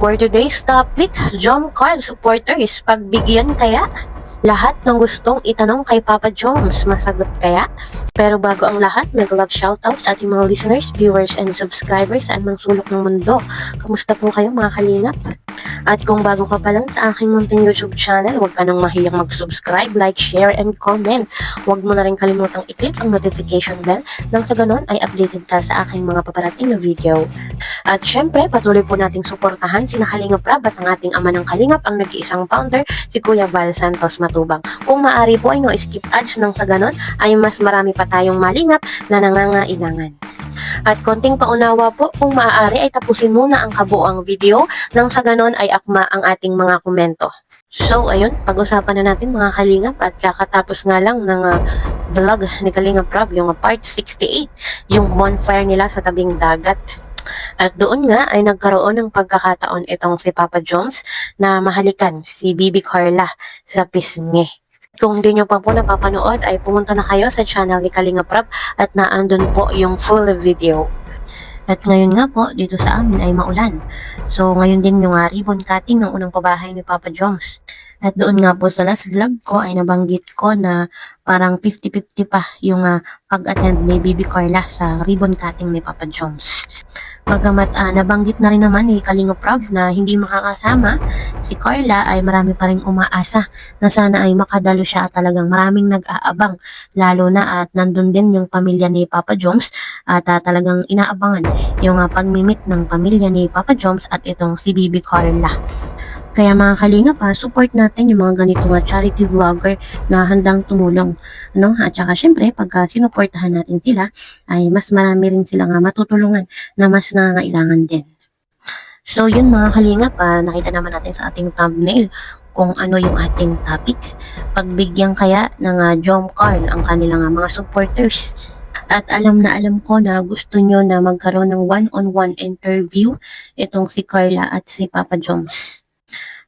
For today's topic, Jom Carl supporters, pagbigyan kaya? Lahat ng gustong itanong kay Papa Joms, masagot kaya? Pero bago ang lahat, nag-love shoutouts sa ating mga listeners, viewers, and subscribers sa amang sulok ng mundo. Kamusta po kayo mga kalingap? At kung bago ka pa lang sa aking munting YouTube channel, huwag ka nang mahiyang mag-subscribe, like, share, and comment. Huwag mo na rin kalimutang i-click ang notification bell nang sa ganon ay updated ka sa aking mga paparating na video. At syempre, patuloy po nating suportahan si Kalingap Rab at ang ating ama ng Kalingap, ang nag-iisang founder, si Kuya Val Santos Matubang. Kung maaari po ay no-skip ads nang sa ganon ay mas marami pa tayong malingap na nangangailangan. At konting paunawa po, kung maaari ay tapusin muna ang kabuoang video nang sa ganon ay akma ang ating mga komento. So ayun, pag-usapan na natin mga kalingap at kakatapos nga lang ng vlog ni Kalingap Rab, yung part 68, yung bonfire nila sa tabing dagat. At doon nga ay nagkaroon ng pagkakataon itong si Papa Joms na mahalikan si Bibi Carla sa pisngi. Kung di nyo pa po napapanood ay pumunta na kayo sa channel ni Kalingap Rab at naandun po yung full video. At ngayon nga po dito sa amin ay maulan. So ngayon din yung ribbon cutting ng unang pabahay ni Papa Joms. At doon nga po sa last vlog ko ay nabanggit ko na parang 50-50 pa yung pag-attend ni Bibi Carla sa ribbon cutting ni Papa Joms. Bagamat nabanggit na rin naman ni Kalingap Rab na hindi makakasama si Carla, ay marami pa rin umaasa na sana ay makadalo siya at talagang maraming nag-aabang, lalo na at nandun din yung pamilya ni Papa Joms at talagang inaabangan yung pagmimit ng pamilya ni Papa Joms at itong si Bibi Carla. Kaya mga kalingap, support natin yung mga ganitong charity vlogger na handang tumulong. No? At saka syempre, pagka sinuportahan natin sila, ay mas marami rin silang matutulungan na mas nangangailangan din. So yun mga kalingap, nakita naman natin sa ating thumbnail kung ano yung ating topic. Pagbigyan kaya ng Jom Carl ang kanilang mga supporters. At alam na alam ko na gusto nyo na magkaroon ng one-on-one interview itong si Carla at si Papa Joms.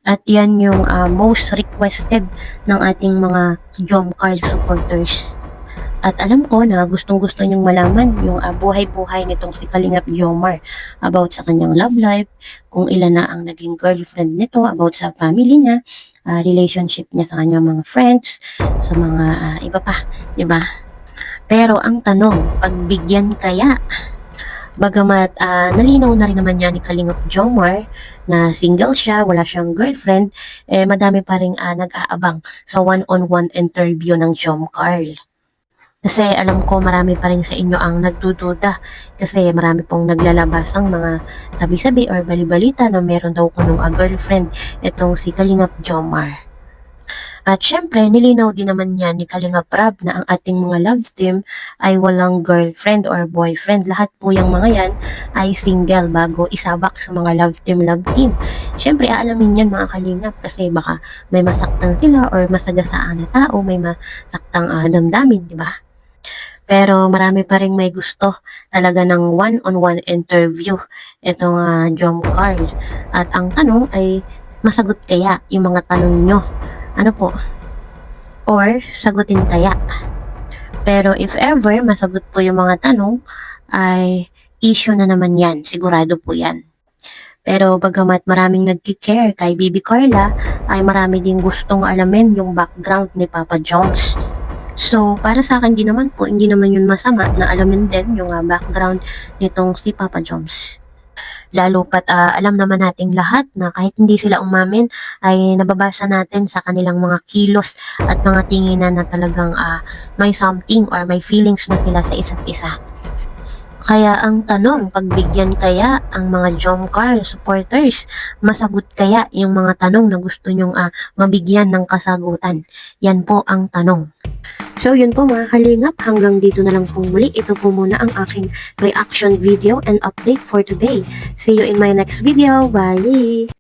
At yan yung most requested ng ating mga Jom Carl supporters. At alam ko na gustong-gusto nyong malaman yung buhay-buhay nitong si Kalingap Jomar about sa kanyang love life, kung ilan na ang naging girlfriend nito, about sa family niya, relationship niya sa kanyang mga friends, sa mga iba pa, diba? Pero ang tanong, pagbigyan kaya? Bagamat nalinaw na rin naman niya ni Kalingap Jomar na single siya, wala siyang girlfriend, madami pa rin nag-aabang sa one-on-one interview ng Jom Carl. Kasi alam ko marami pa rin sa inyo ang nagdududa kasi marami pong naglalabas ang mga sabi-sabi or balibalita na meron daw kunong girlfriend itong si Kalingap Jomar. At syempre, nilinaw din naman niya ni Kalingap Rab na ang ating mga love team ay walang girlfriend or boyfriend. Lahat po yung mga yan ay single bago isabak sa mga love team. Syempre, aalamin yan mga Kalingap kasi baka may masaktan sila or masagasaan na tao, may masaktang damdamin, di ba? Pero marami pa rin may gusto talaga ng one-on-one interview itong Jom Carl. At ang tanong ay, masagot kaya yung mga tanong nyo? Ano po? Or sagutin kaya? Pero if ever masagot po yung mga tanong, ay issue na naman yan. Sigurado po yan. Pero bagamat maraming nagkikare kay Bibi Carla, ay marami din gustong alamin yung background ni Papa Joms. So, para sa akin din naman po, hindi naman yun masama na alamin din yung background nitong si Papa Joms. Lalo pat alam naman nating lahat na kahit hindi sila umamin ay nababasa natin sa kanilang mga kilos at mga tinginan na talagang may something or may feelings na sila sa isa't isa. Kaya ang tanong, pagbigyan kaya ang mga Jom Carl supporters? Masagot kaya yung mga tanong na gusto nyong mabigyan ng kasagutan? Yan po ang tanong. So yun po mga kalingap, hanggang dito na lang po muli. Ito po muna ang aking reaction video and update for today. See you in my next video. Bye!